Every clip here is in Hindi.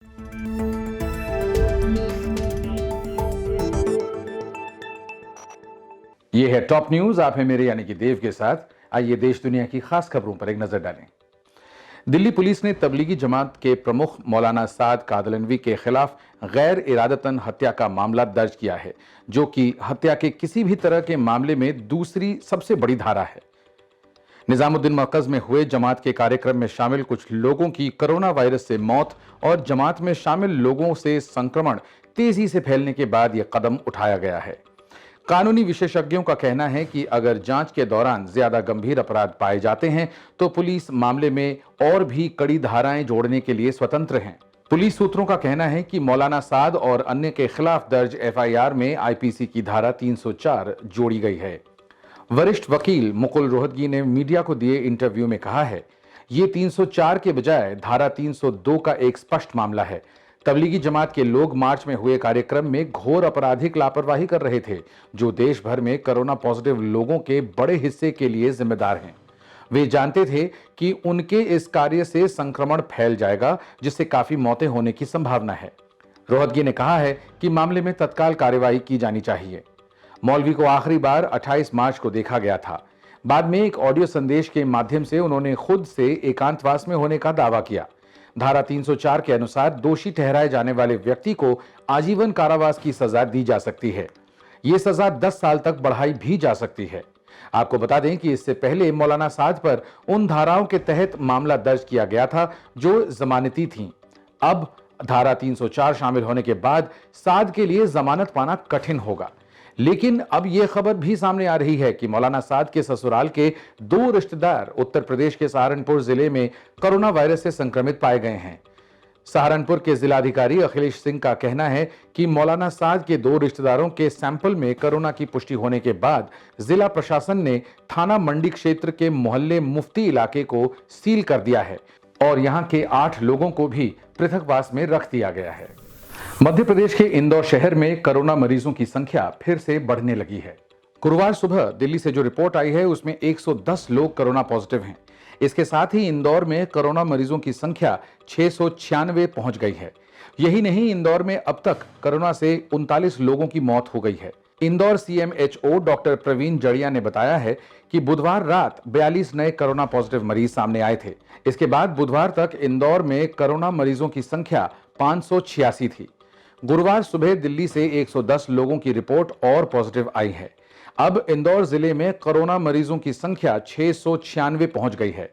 ये है टॉप न्यूज। आप हैं मेरे यानी कि देव के साथ। आइए देश दुनिया की खास खबरों पर एक नजर डालें। दिल्ली पुलिस ने तबलीगी जमात के प्रमुख मौलाना साद कादलनवी के खिलाफ गैर इरादतन हत्या का मामला दर्ज किया है, जो कि हत्या के किसी भी तरह के मामले में दूसरी सबसे बड़ी धारा है। निजामुद्दीन मरकज में हुए जमात के कार्यक्रम में शामिल कुछ लोगों की कोरोना वायरस से मौत और जमात में शामिल लोगों से संक्रमण तेजी से फैलने के बाद यह कदम उठाया गया है। कानूनी विशेषज्ञों का कहना है कि अगर जांच के दौरान ज्यादा गंभीर अपराध पाए जाते हैं तो पुलिस मामले में और भी कड़ी धाराएं जोड़ने के लिए स्वतंत्र है। पुलिस सूत्रों का कहना है कि मौलाना साद और अन्य के खिलाफ दर्ज एफआईआर में आईपीसी की धारा 304 जोड़ी गई है। वरिष्ठ वकील मुकुल रोहतगी ने मीडिया को दिए इंटरव्यू में कहा है, ये 304 के बजाय धारा 302 का एक स्पष्ट मामला है। तबलीगी जमात के लोग मार्च में हुए कार्यक्रम में घोर आपराधिक लापरवाही कर रहे थे, जो देश भर में कोरोना पॉजिटिव लोगों के बड़े हिस्से के लिए जिम्मेदार हैं। वे जानते थे कि उनके इस कार्य से संक्रमण फैल जाएगा, जिससे काफी मौतें होने की संभावना है। रोहतगी ने कहा है कि मामले में तत्काल कार्यवाही की जानी चाहिए। मौलवी को आखिरी बार 28 मार्च को देखा गया था। बाद में एक ऑडियो संदेश के माध्यम से उन्होंने खुद से एकांतवास में होने का दावा किया। धारा 304 के अनुसार दोषी ठहराए जाने वाले व्यक्ति को आजीवन कारावास की सजा दी जा सकती है। यह सजा 10 साल तक बढ़ाई भी जा सकती है। आपको बता दें कि इससे पहले मौलाना साद पर उन धाराओं के तहत मामला दर्ज किया गया था जो जमानती थीं। अब धारा 304 शामिल होने के बाद साद के लिए जमानत पाना कठिन होगा। लेकिन अब यह खबर भी सामने आ रही है कि मौलाना साद के ससुराल के 2 रिश्तेदार उत्तर प्रदेश के सहारनपुर जिले में कोरोना वायरस से संक्रमित पाए गए हैं। सहारनपुर के जिलाधिकारी अखिलेश सिंह का कहना है कि मौलाना साद के 2 रिश्तेदारों के सैंपल में कोरोना की पुष्टि होने के बाद जिला प्रशासन ने थाना मंडी क्षेत्र के मोहल्ले मुफ्ती इलाके को सील कर दिया है और यहां के 8 लोगों को भी पृथकवास में रख दिया गया है। मध्य प्रदेश के इंदौर शहर में कोरोना मरीजों की संख्या फिर से बढ़ने लगी है। गुरुवार सुबह दिल्ली से जो रिपोर्ट आई है उसमें 110 लोग कोरोना पॉजिटिव हैं। इसके साथ ही इंदौर में कोरोना मरीजों की संख्या 696 पहुंच गई है। यही नहीं, इंदौर में अब तक कोरोना से 39 लोगों की मौत हो गई है। इंदौर सीएमएचओ डॉक्टर प्रवीण जड़िया ने बताया है कि बुधवार रात 42 नए कोरोना पॉजिटिव मरीज सामने आए थे। इसके बाद बुधवार तक इंदौर में कोरोना मरीजों की संख्या 586 थी। गुरुवार सुबह दिल्ली से 110 लोगों की रिपोर्ट और पॉजिटिव आई है। अब इंदौर जिले में कोरोना मरीजों की संख्या 696 पहुंच गई है।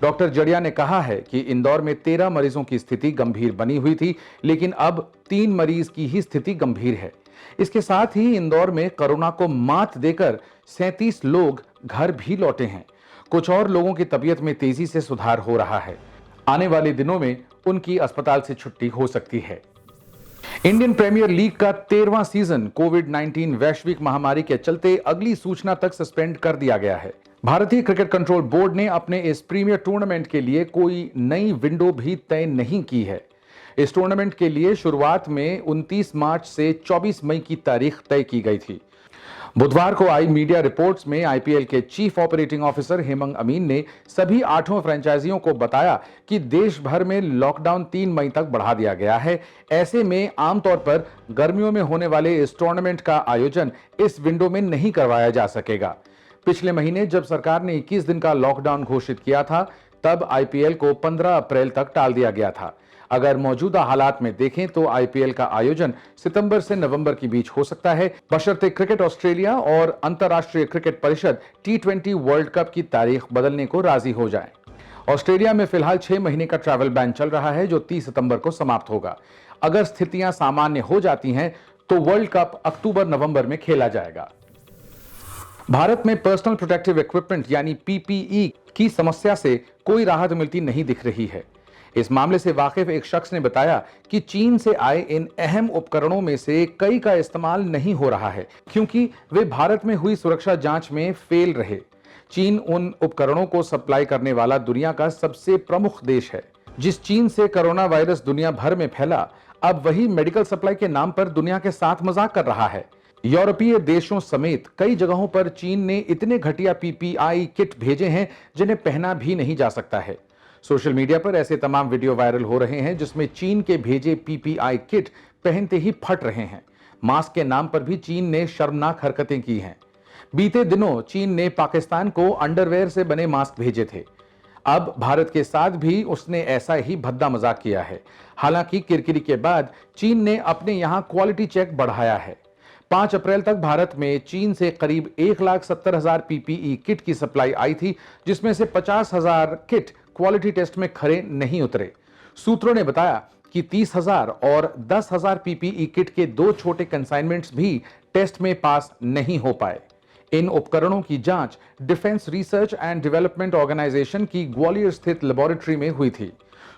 डॉक्टर जड़िया ने कहा है कि इंदौर में 13 मरीजों की स्थिति गंभीर बनी हुई थी, लेकिन अब 3 मरीज की ही स्थिति गंभीर है। इसके साथ ही इंदौर में कोरोना को मात देकर 37 लोग घर भी लौटे हैं। कुछ और लोगों की तबीयत में तेजी से सुधार हो रहा है। आने वाले दिनों में उनकी अस्पताल से छुट्टी हो सकती है। इंडियन प्रीमियर लीग का 13वां सीजन कोविड-19 वैश्विक महामारी के चलते अगली सूचना तक सस्पेंड कर दिया गया है। भारतीय क्रिकेट कंट्रोल बोर्ड ने अपने इस प्रीमियर टूर्नामेंट के लिए कोई नई विंडो भी तय नहीं की है। इस टूर्नामेंट के लिए शुरुआत में 29 मार्च से 24 मई की तारीख तय की गई थी। बुधवार को आई मीडिया रिपोर्ट्स में आईपीएल के चीफ ऑपरेटिंग ऑफिसर हेमंग अमीन ने सभी 8 फ्रेंचाइजियों को बताया कि देश भर में लॉकडाउन 3 मई तक बढ़ा दिया गया है। ऐसे में आमतौर पर गर्मियों में होने वाले इस टूर्नामेंट का आयोजन इस विंडो में नहीं करवाया जा सकेगा। पिछले महीने जब सरकार ने 21 दिन का लॉकडाउन घोषित किया था, तब आईपीएल को 15 अप्रैल तक टाल दिया गया था। अगर मौजूदा हालात में देखें तो आईपीएल का आयोजन सितंबर से नवंबर के बीच हो सकता है, बशर्ते क्रिकेट ऑस्ट्रेलिया और अंतर्राष्ट्रीय क्रिकेट परिषद T20 वर्ल्ड कप की तारीख बदलने को राजी हो जाए। ऑस्ट्रेलिया में फिलहाल 6 महीने का ट्रैवल बैन चल रहा है, जो 30 सितंबर को समाप्त होगा। अगर स्थितियां सामान्य हो जाती हैं तो वर्ल्ड कप अक्टूबर-नवंबर में खेला जाएगा। भारत में पर्सनल प्रोटेक्टिव इक्विपमेंट यानी पीपीई की समस्या से कोई राहत मिलती नहीं दिख रही है। इस मामले से वाकिफ एक शख्स ने बताया कि चीन से आए इन अहम उपकरणों में से कई का इस्तेमाल नहीं हो रहा है, क्योंकि वे भारत में हुई सुरक्षा जांच में फेल रहे। चीन उन उपकरणों को सप्लाई करने वाला दुनिया का सबसे प्रमुख देश है। जिस चीन से कोरोना वायरस दुनिया भर में फैला, अब वही मेडिकल सप्लाई के नाम पर दुनिया के साथ मजाक कर रहा है। यूरोपीय देशों समेत कई जगहों पर चीन ने इतने घटिया पीपीई किट भेजे हैं जिन्हें पहना भी नहीं जा सकता है। सोशल मीडिया पर ऐसे तमाम वीडियो वायरल हो रहे हैं जिसमें चीन के भेजे पीपीआई किट पहनते ही फट रहे हैं। मास्क के नाम पर भी चीन ने शर्मनाक हरकतें की हैं। बीते दिनों चीन ने पाकिस्तान को अंडरवेयर से बने मास्क भेजे थे। अब भारत के साथ भी उसने ऐसा ही भद्दा मजाक किया है। हालांकि किरकिरी के बाद चीन ने अपने यहां क्वालिटी चेक बढ़ाया है। 5 अप्रैल तक भारत में चीन से करीब 1,70,000 पीपीई किट की सप्लाई आई थी, जिसमें से 50,000 किट क्वालिटी टेस्ट में खरे नहीं उतरे। सूत्रों ने बताया कि 30,000 और 10,000 पीपीई किट के 2 छोटे कंसाइनमेंट्स भी टेस्ट में पास नहीं हो पाए। इन उपकरणों की जांच defence research and development organisation की ग्वालियर स्थित लेबोरेटरी में हुई थी।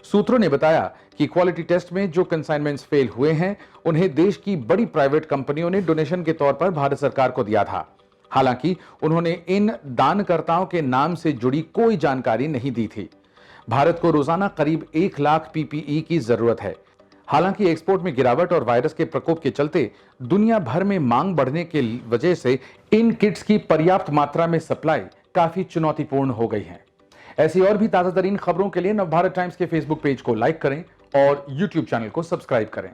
सूत्रों ने बताया कि क्वालिटी टेस्ट में जो कंसाइनमेंट्स फेल हुए हैं, उन्हें देश की बड़ी प्राइवेट कंपनियों ने डोनेशन के तौर पर भारत सरकार को दिया था। हालांकि उन्होंने इन दानकर्ताओं के नाम से जुड़ी कोई जानकारी नहीं दी थी। भारत को रोजाना करीब 1 लाख पीपीई की जरूरत है। हालांकि एक्सपोर्ट में गिरावट और वायरस के प्रकोप के चलते दुनिया भर में मांग बढ़ने की वजह से इन किट्स की पर्याप्त मात्रा में सप्लाई काफी चुनौतीपूर्ण हो गई है। ऐसी और भी ताजा तरीन खबरों के लिए नवभारत टाइम्स के फेसबुक पेज को लाइक करें और यूट्यूब चैनल को सब्सक्राइब करें।